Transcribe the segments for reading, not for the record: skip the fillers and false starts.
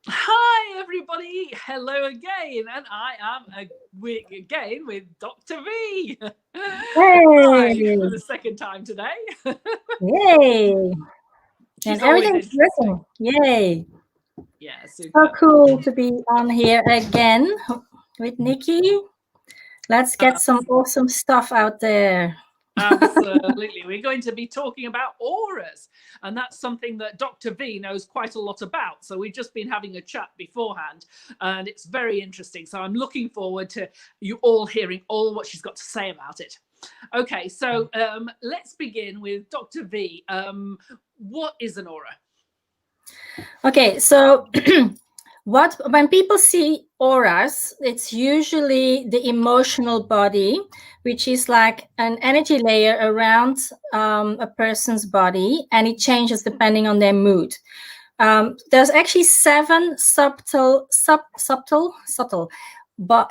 Hi, everybody. Hello again. And I am again with Dr. V. Hi, Hey, for the second time today. yay. And She's always everything's interesting. working. Yay. Yeah, So super. cool to be on here again with Nikki. Let's get some awesome stuff out there. Absolutely. We're going to be talking about auras, and that's something that Dr. V knows quite a lot about. So we've just been having a chat beforehand, and it's very interesting. So I'm looking forward to you all hearing all what she's got to say about it. Okay, so let's begin with Dr. V. What is an aura? Okay, so when people see auras, it's usually the emotional body, which is like an energy layer around a person's body, and it changes depending on their mood. There's actually seven subtle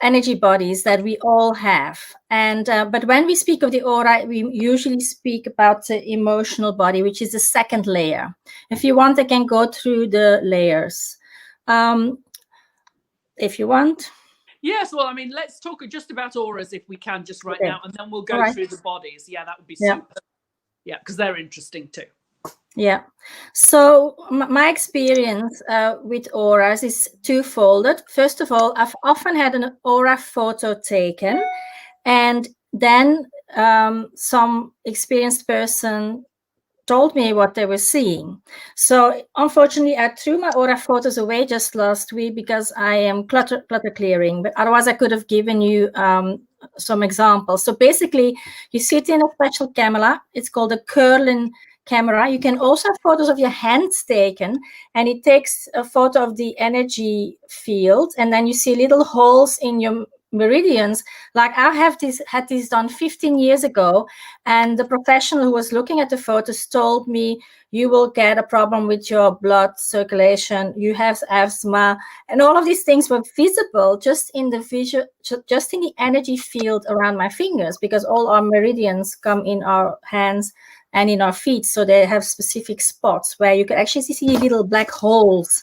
energy bodies that we all have. And but when we speak of the aura, we usually speak about the emotional body, which is the second layer. If you want, I can go through the layers. Um, if you want. Yes, well, I mean, let's talk just about auras if we can, just right Okay. now, and then we'll All go right. through the bodies. Yeah, that would be Yeah. super. Yeah, because they're interesting too. Yeah. So my experience with auras is twofold. First of all, I've often had an aura photo taken, and then some experienced person told me what they were seeing. So unfortunately, I threw my aura photos away just last week because I am clutter clearing. But otherwise, I could have given you some examples. So basically, you sit in a special camera. It's called a Curlin camera. You can also have photos of your hands taken, and it takes a photo of the energy field, and then you see little holes in your meridians. Like I have had this done 15 years ago, and the professional who was looking at the photos told me, you will get a problem with your blood circulation, you have asthma, and all of these things were visible just in the visual, just in the energy field around my fingers, because all our meridians come in our hands and in our feet. So they have specific spots where you can actually see little black holes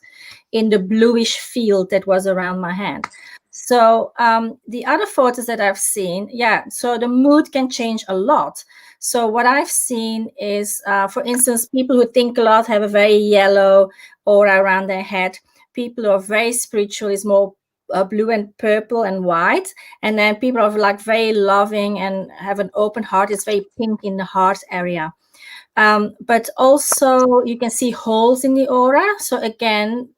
in the bluish field that was around my hand. So the other photos that I've seen, yeah, so the mood can change a lot. So what I've seen is, for instance, people who think a lot have a very yellow aura around their head. People who are very spiritual is more blue and purple and white. And then people are like very loving and have an open heart. It's very pink in the heart area. But also you can see holes in the aura. So again,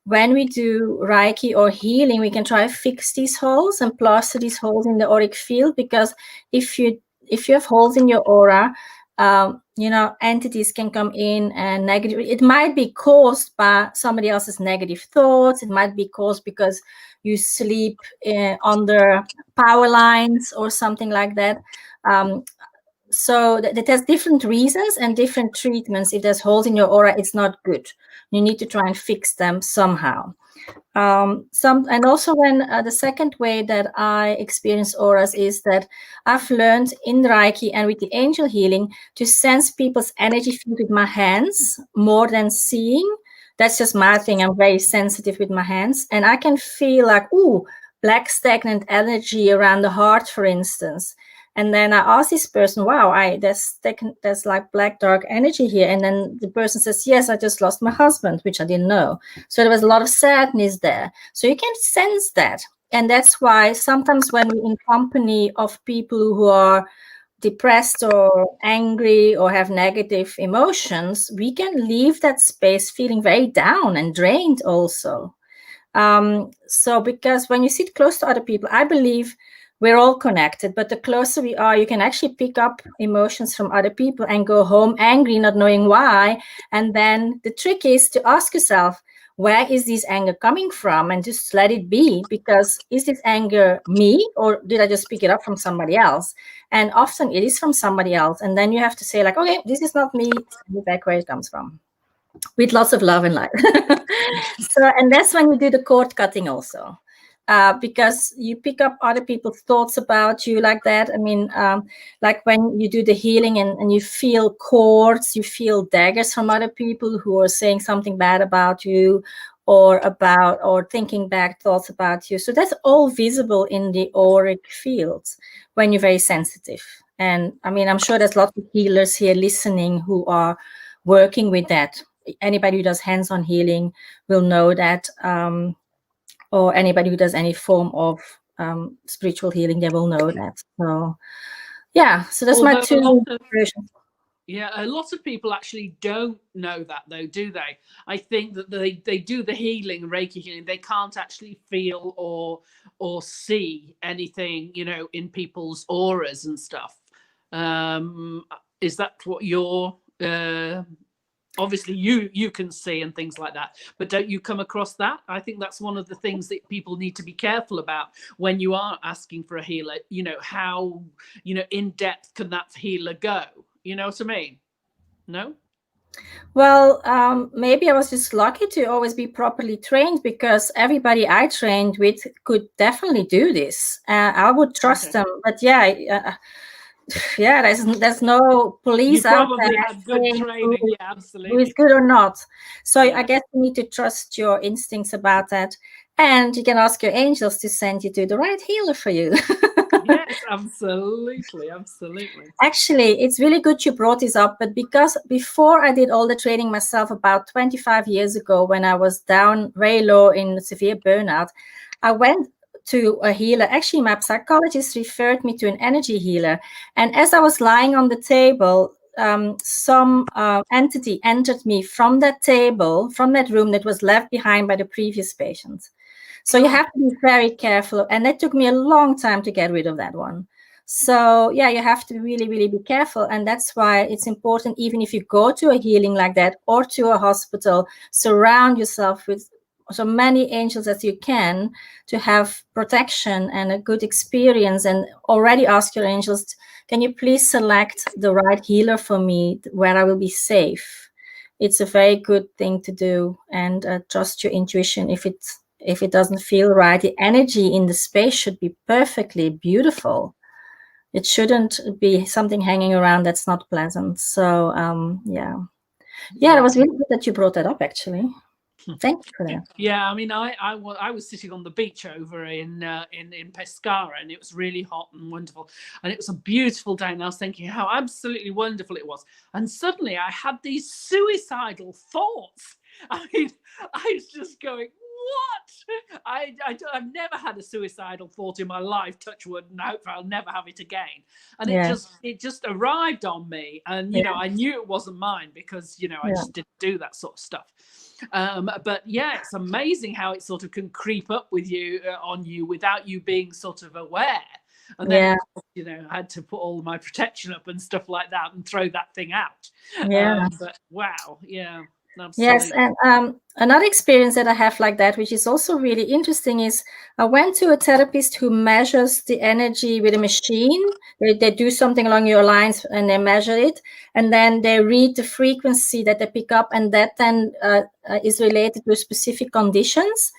when we do Reiki or healing, we can try to fix these holes and plaster these holes in the auric field, because if you have holes in your aura, entities can come in and negative. It might be caused by somebody else's negative thoughts. It might be caused because you sleep under power lines or something like that. So that has different reasons and different treatments. If there's holes in your aura, it's not good. You need to try and fix them somehow. And also when the second way that I experience auras is that I've learned in Reiki and with the angel healing to sense people's energy field with my hands more than seeing. That's just my thing. I'm very sensitive with my hands, and I can feel like, ooh, black stagnant energy around the heart, for instance. And then I ask this person, wow, there's like black dark energy here. And then the person says, yes, I just lost my husband, which I didn't know. So there was a lot of sadness there. So you can sense that. And that's why sometimes when we're in company of people who are depressed or angry or have negative emotions, we can leave that space feeling very down and drained also. So because when you sit close to other people, I believe we're all connected, but the closer we are, you can actually pick up emotions from other people and go home angry, not knowing why. And then the trick is to ask yourself, where is this anger coming from? And just let it be, because is this anger me, or did I just pick it up from somebody else? And often it is from somebody else. And then you have to say like, okay, this is not me, send it back where it comes from, with lots of love and light. So, and that's when we do the cord cutting also. because you pick up other people's thoughts about you like that. I mean, like when you do the healing and you feel cords, you feel daggers from other people who are saying something bad about you or thinking bad thoughts about you. So that's all visible in the auric fields when you're very sensitive. And I mean, I'm sure there's lots of healers here listening who are working with that. Anybody who does hands-on healing will know that. Or anybody who does any form of spiritual healing, they will know that. So, yeah, so that's my two versions. Yeah, a lot of people actually don't know that, though, do they? I think that they do the healing, Reiki healing. They can't actually feel or see anything, you know, in people's auras and stuff. Is that what you're? Obviously you can see and things like that, but don't you come across that? I think that's one of the things that people need to be careful about when you are asking for a healer. You know, how, you know, in depth can that healer go? You know what I mean? No? Well, maybe I was just lucky to always be properly trained, because everybody I trained with could definitely do this. I would trust them, but yeah, there's no police you out probably there had good training. Yeah, absolutely. Who is good or not. So I guess you need to trust your instincts about that, and you can ask your angels to send you to the right healer for you. Yes, absolutely. Actually, it's really good you brought this up, but because before I did all the training myself about 25 years ago, when I was down very low in severe burnout, I went to a healer. Actually, my psychologist referred me to an energy healer. And as I was lying on the table, some entity entered me from that table, from that room that was left behind by the previous patient. So you have to be very careful. And it took me a long time to get rid of that one. So yeah, you have to really, really be careful. And that's why it's important, even if you go to a healing like that or to a hospital, surround yourself with so many angels as you can to have protection and a good experience. And already ask your angels, can you please select the right healer for me where I will be safe? It's a very good thing to do, and trust your intuition. If it doesn't feel right, the energy in the space should be perfectly beautiful. It shouldn't be something hanging around that's not pleasant. So yeah, it was really good that you brought that up, actually. Thank you for that. Yeah, I mean, I was sitting on the beach over in Pescara, and it was really hot and wonderful, and it was a beautiful day. And I was thinking how absolutely wonderful it was, and suddenly I had these suicidal thoughts. I mean, I was just going, what? I've never had a suicidal thought in my life, touch wood, and I hope I'll never have it again. And it just arrived on me, and you know, I knew it wasn't mine, because you know, I just didn't do that sort of stuff. But yeah, it's amazing how it sort of can creep up with you on you without you being sort of aware. And then of course, you know, I had to put all my protection up and stuff like that and throw that thing out. But wow, absolutely. Yes, and another experience that I have like that, which is also really interesting, is I went to a therapist who measures the energy with a machine. They do something along your lines and they measure it, and then they read the frequency that they pick up, and that then is related to specific conditions.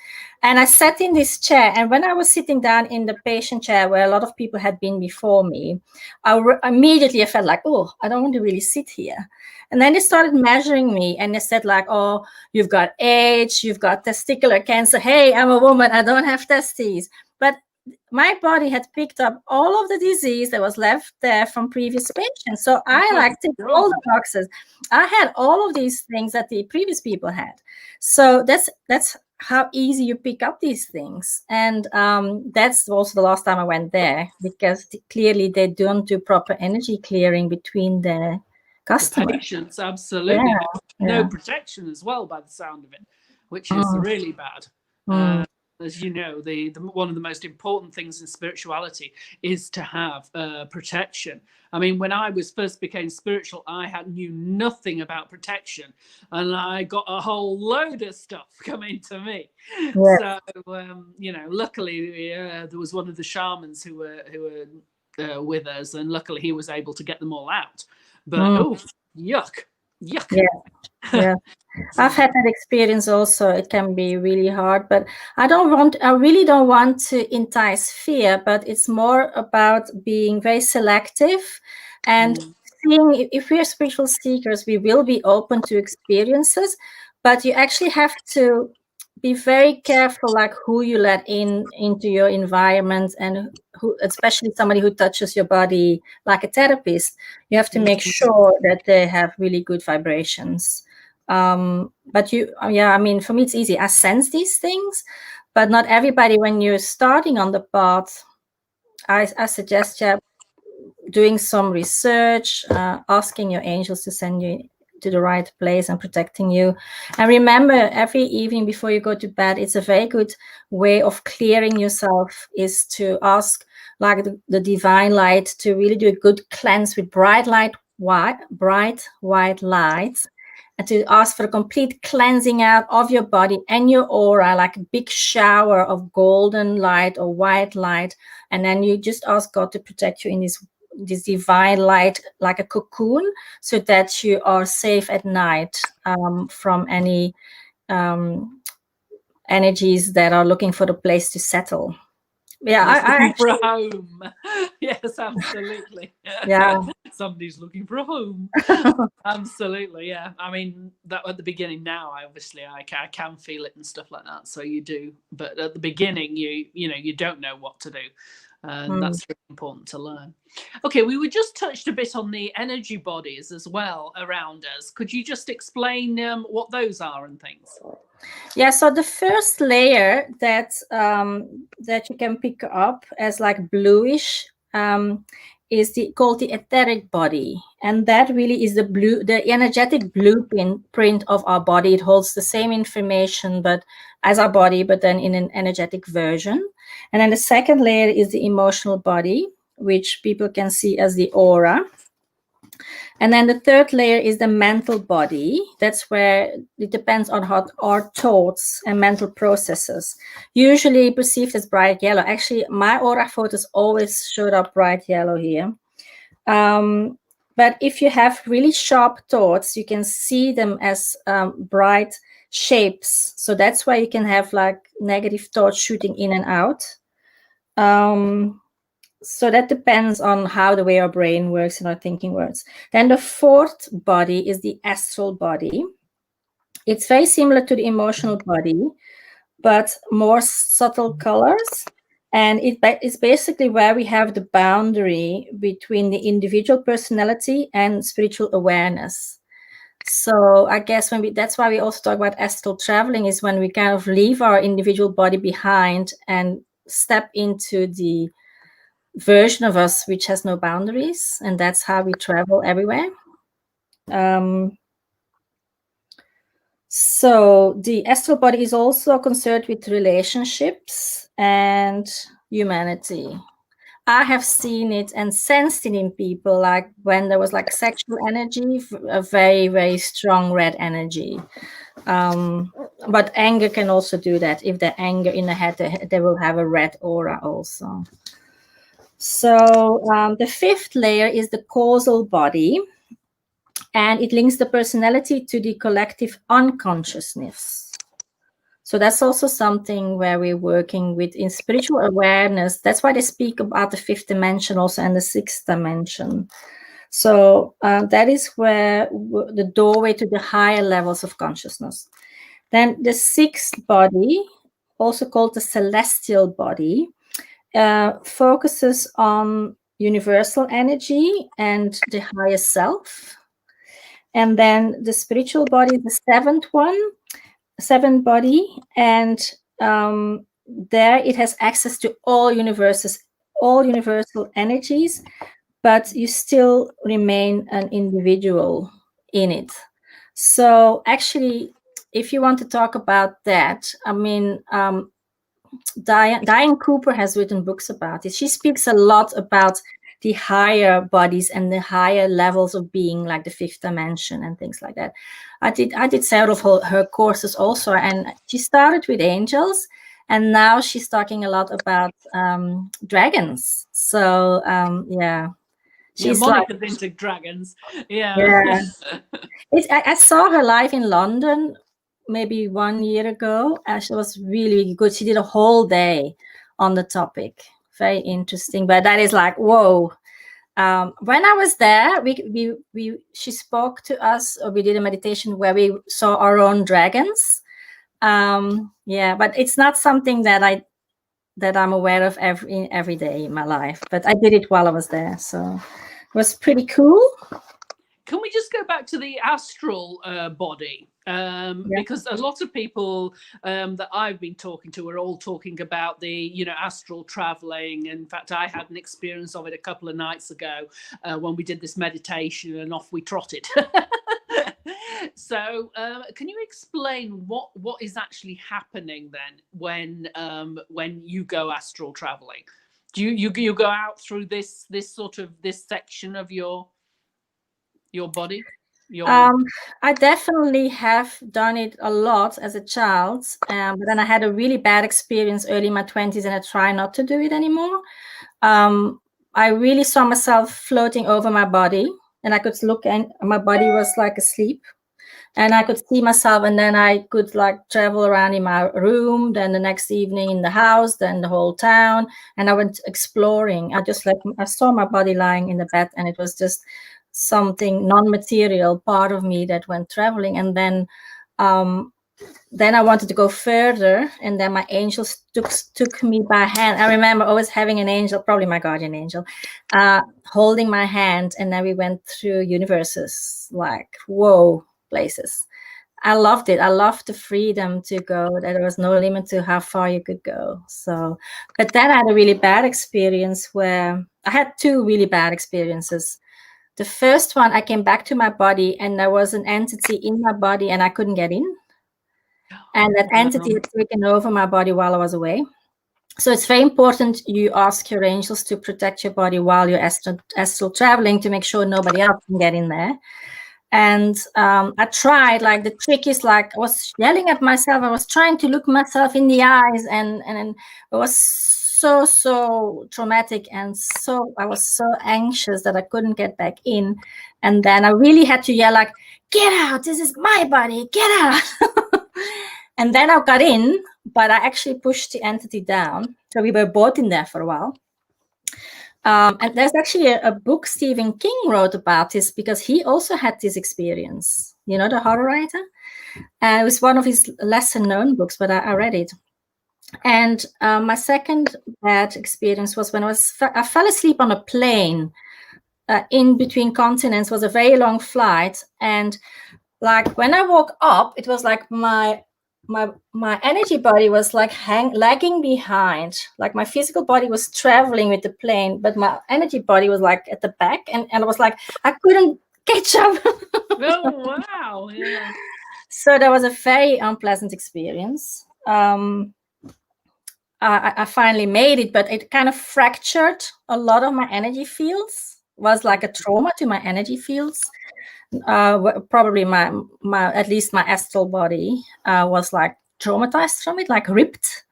And I sat in this chair, and when I was sitting down in the patient chair where a lot of people had been before me, immediately I felt like, oh, I don't want to really sit here. And then they started measuring me, and they said like, oh, you've got AIDS, you've got testicular cancer. Hey, I'm a woman, I don't have testes. But my body had picked up all of the disease that was left there from previous patients. So I ticked all the boxes. I had all of these things that the previous people had. So that's how easy you pick up these things. And that's also the last time I went there, because clearly they don't do proper energy clearing between the customers. The patients, absolutely. No protection as well, by the sound of it, which is really bad. As you know, the one of the most important things in spirituality is to have protection. I mean, when I first became spiritual, I knew nothing about protection, and I got a whole load of stuff coming to me. So you know, luckily there was one of the shamans who were with us, and luckily he was able to get them all out. But yuck. Yuck. Yeah, yeah. I've had that experience also. It can be really hard, but I really don't want to entice fear, but it's more about being very selective and seeing if we're spiritual seekers, we will be open to experiences, but you actually have to be very careful, like who you let into your environment, and who, especially somebody who touches your body like a therapist, you have to make sure that they have really good vibrations. But yeah, I mean, for me, it's easy. I sense these things, but not everybody. When you're starting on the path, I suggest doing some research, asking your angels to send you to the right place and protecting you. And remember, every evening before you go to bed, it's a very good way of clearing yourself is to ask like the divine light to really do a good cleanse with bright white light, and to ask for a complete cleansing out of your body and your aura, like a big shower of golden light or white light. And then you just ask God to protect you in this divine light, like a cocoon, so that you are safe at night from any energies that are looking for a place to settle. Yeah, looking for a home. Yes, absolutely. Yeah. Somebody's looking for a home. Absolutely, yeah. I mean, that at the beginning now, I can feel it and stuff like that. So you do, but at the beginning, you don't know what to do, and that's really important to learn. Okay, we were just touched a bit on the energy bodies as well around us. Could you just explain what those are and things? Yeah, so the first layer that you can pick up as like bluish is called the etheric body, and that really is the energetic blueprint of our body. It holds the same information but as our body, but then in an energetic version. And then the second layer is the emotional body, which people can see as the aura. And then the third layer is the mental body. That's where it depends on how our thoughts and mental processes, usually perceived as bright yellow. Actually, my aura photos always showed up bright yellow here. But if you have really sharp thoughts, you can see them as bright shapes. So that's why you can have like negative thoughts shooting in and out. So that depends on how the way our brain works and our thinking works. Then the fourth body is the astral body. It's very similar to the emotional body, but more subtle colors. And it's basically where we have the boundary between the individual personality and spiritual awareness. So I guess that's why we also talk about astral traveling, is when we kind of leave our individual body behind and step into the version of us which has no boundaries, and that's how we travel everywhere. So the astral body is also concerned with relationships and humanity. I have seen it and sensed it in people, like when there was like sexual energy, a very, very strong red energy. But anger can also do that. If they're anger in the head, they will have a red aura also. So the fifth layer is the causal body, and it links the personality to the collective unconsciousness. So that's also something where we're working with in spiritual awareness. That's why they speak about the fifth dimension also and the sixth dimension. So that is where the doorway to the higher levels of consciousness. Then the sixth body, also called the celestial body, focuses on universal energy and the higher self. And then the spiritual body, the seventh body, and there it has access to all universal energies, but you still remain an individual in it. So actually, if you want to talk about that, I mean, Diane Cooper has written books about it. She speaks a lot about the higher bodies and the higher levels of being, like the fifth dimension and things like that. I did several of her courses also, and she started with angels, and now she's talking a lot about dragons. So yeah, Yeah, She's like, Monica's into dragons. Yeah. yeah. I saw her live in London maybe 1 year ago. She was really good. She did a whole day on the topic. Very interesting. But that is like, whoa. When I was there, she spoke to us, or we did a meditation where we saw our own dragons. Yeah, but it's not something that I'm aware of every day in my life. But I did it while I was there, so it was pretty cool. Can we just go back to the astral body? Yeah. Because a lot of people that I've been talking to are all talking about the, astral traveling. In fact, I had an experience of it a couple of nights ago when we did this meditation, and off we trotted. So can you explain what is actually happening then when you go astral traveling? Do you go out through this section of your body? I definitely have done it a lot as a child, but then I had a really bad experience early in my 20s, and I try not to do it anymore. I really saw myself floating over my body, and I could look, and my body was like asleep, and I could see myself, and then I could like travel around in my room, then the next evening in the house, then the whole town, and I went exploring. I saw my body lying in the bed, and it was just something non-material part of me that went traveling. And then I wanted to go further, and then my angels took me by hand. I remember always having an angel, probably my guardian angel, holding my hand, and then we went through universes, like whoa, places. I loved it. I loved the freedom to go, that there was no limit to how far you could go. So, but then I had a really bad experience where I had two really bad experiences. The first one, I came back to my body, and there was an entity in my body, and I couldn't get in. And that entity had taken over my body while I was away. So it's very important you ask your angels to protect your body while you're astral traveling, to make sure nobody else can get in there. And I tried, like the trick is like I was yelling at myself. I was trying to look myself in the eyes, and it was so traumatic, and I was so anxious that I couldn't get back in. And then I really had to yell like, "Get out! This is my body! Get out!" And then I got in, but I actually pushed the entity down. So we were both in there for a while. And there's actually a book Stephen King wrote about this, because he also had this experience, the horror writer. It was one of his lesser known books, but I read it. And my second bad experience was when I fell asleep on a plane in between continents. It was a very long flight. And like when I woke up, it was like my energy body was like lagging behind. Like my physical body was traveling with the plane, but my energy body was like at the back, and I was like, I couldn't catch up. Oh, wow. Yeah. So that was a very unpleasant experience. I finally made it, but it kind of fractured a lot of my energy fields. It was like a trauma to my energy fields. Probably my at least my astral body was like traumatized from it, like ripped.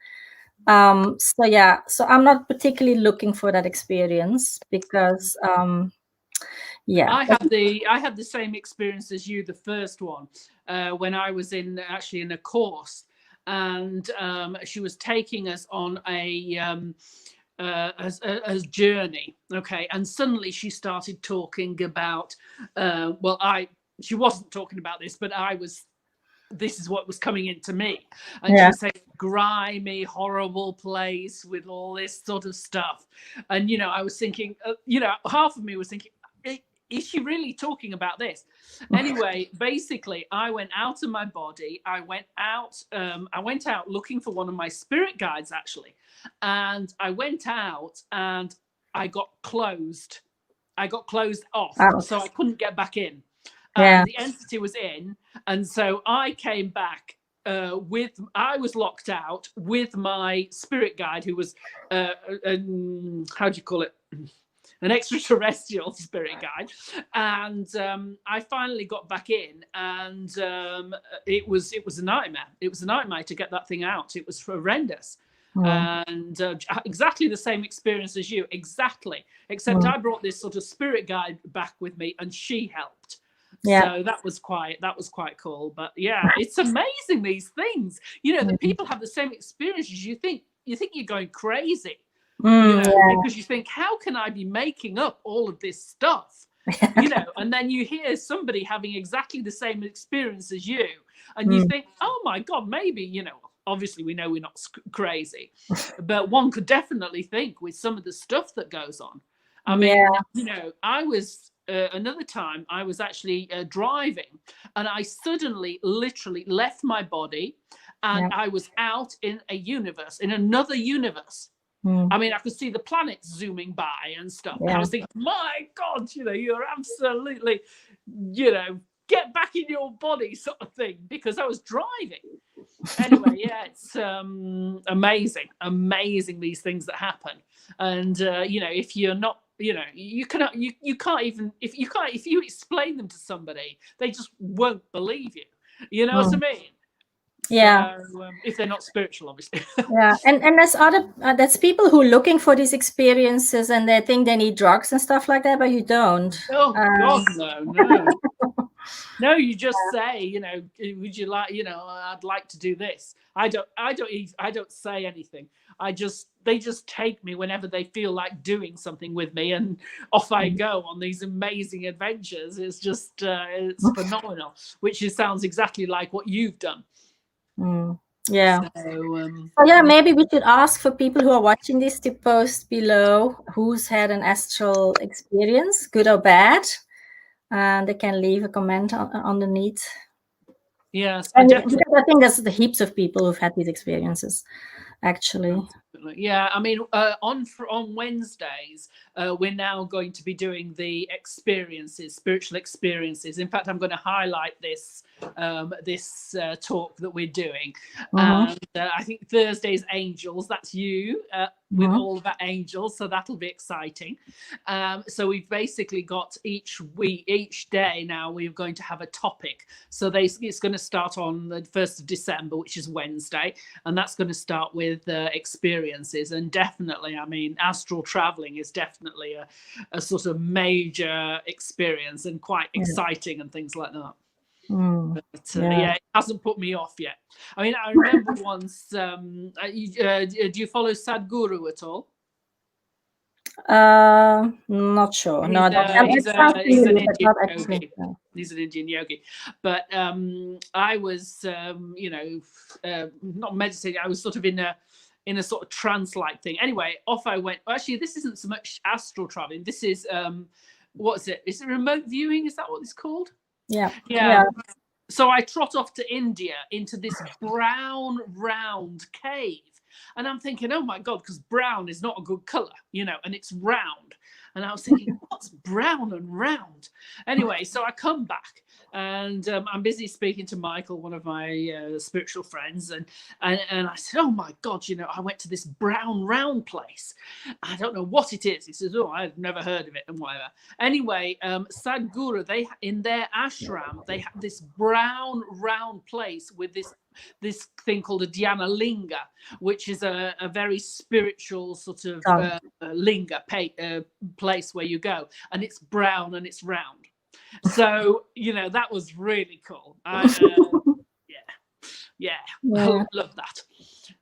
So I'm not particularly looking for that experience, because I had the same experience as you, the first one, when I was in a course, and she was taking us on a journey. Okay. And suddenly she started talking about, she wasn't talking about this, but this is what was coming into me. And she was saying, grimy, horrible place with all this sort of stuff. And, I was thinking, half of me was thinking, is she really talking about this? Anyway, basically, I went out of my body. I went out looking for one of my spirit guides, actually. And I went out and I got closed. I got closed off. So I couldn't get back in. The entity was in. And so I came back I was locked out with my spirit guide, who was, how do you call it? An extraterrestrial spirit guide. And I finally got back in, and it was a nightmare. It was a nightmare to get that thing out. It was horrendous. and exactly the same experience as you, exactly, except I brought this sort of spirit guide back with me, and she helped. So that was quite cool. But yeah, it's amazing, these things, that people have the same experiences. You think you're going crazy, because you think, how can I be making up all of this stuff? And then you hear somebody having exactly the same experience as you, and you think, oh my God, maybe, obviously we know we're not crazy, but one could definitely think with some of the stuff that goes on. I mean, I was another time I was actually driving, and I suddenly literally left my body, and I was out in another universe. I mean, I could see the planets zooming by and stuff. And I was thinking, my God, you're absolutely, get back in your body sort of thing, because I was driving. Anyway, it's amazing these things that happen. And, if you're not, you can't even, if you explain them to somebody, they just won't believe you. You know what I mean? Yeah. So, if they're not spiritual, obviously. And there's people who are looking for these experiences, and they think they need drugs and stuff like that, but you don't. Oh God, no. No, you just say, would you like, I'd like to do this. I don't say anything. They just take me whenever they feel like doing something with me, and off I go on these amazing adventures. It's just, it's phenomenal, which sounds exactly like what you've done. Yeah. So maybe we should ask for people who are watching this to post below who's had an astral experience, good or bad, and they can leave a comment underneath. Yes, because I think there's the heaps of people who've had these experiences, actually. Yeah, I mean, on Wednesdays, we're now going to be doing the spiritual experiences. In fact, I'm going to highlight this talk that we're doing. And I think Thursday's angels, that's you with all about angels, so that'll be exciting. So we've basically got each day now we're going to have a topic. So it's going to start on the 1st of December, which is Wednesday, and that's going to start with experiences. And definitely, I mean, astral traveling is definitely a sort of major experience, and quite exciting and things like that. But it hasn't put me off yet. I mean, I remember once, do you follow Sadhguru at all? Not sure. He's an Indian yogi. He's an Indian yogi. But I was, not meditating. I was sort of in a sort of trance-like thing. Anyway, off I went. Well, actually, this isn't so much astral traveling. This is, what is it? Is it remote viewing? Is that what it's called? Yeah. So I trot off to India into this brown, round cave. And I'm thinking, oh my God, because brown is not a good color, and it's round. And I was thinking, what's brown and round? Anyway, so I come back, and I'm busy speaking to Michael, one of my spiritual friends. And I said, oh my God, I went to this brown round place. I don't know what it is. He says, oh, I've never heard of it and whatever. Anyway, Sadhguru, in their ashram, they have this brown round place with this thing called a dhyana linga, which is a very spiritual sort of linga place where you go, and it's brown and it's round. So that was really cool. I love that.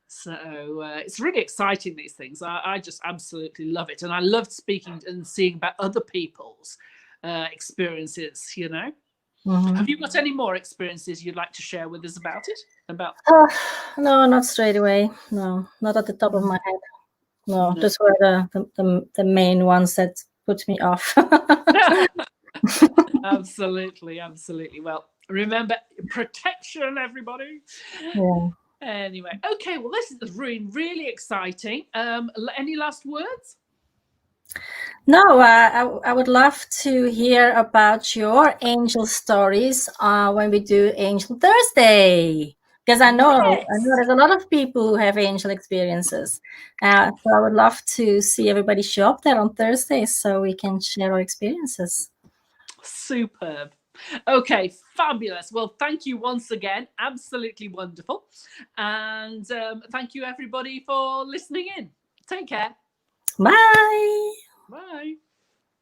So it's really exciting, these things. I just absolutely love it, and I loved speaking and seeing about other people's experiences. Have you got any more experiences you'd like to share with us about it? No, not straight away. No, not at the top of my head. No, those were the main ones that put me off. Absolutely. Well, remember, protection, everybody. Yeah. Anyway, okay. Well, this is really exciting. Any last words? No, I would love to hear about your angel stories when we do Angel Thursday, because I know there's a lot of people who have angel experiences. So I would love to see everybody show up there on Thursday so we can share our experiences. Superb. Okay, fabulous. Well, thank you once again. Absolutely wonderful. And thank you, everybody, for listening in. Take care. Bye. Bye.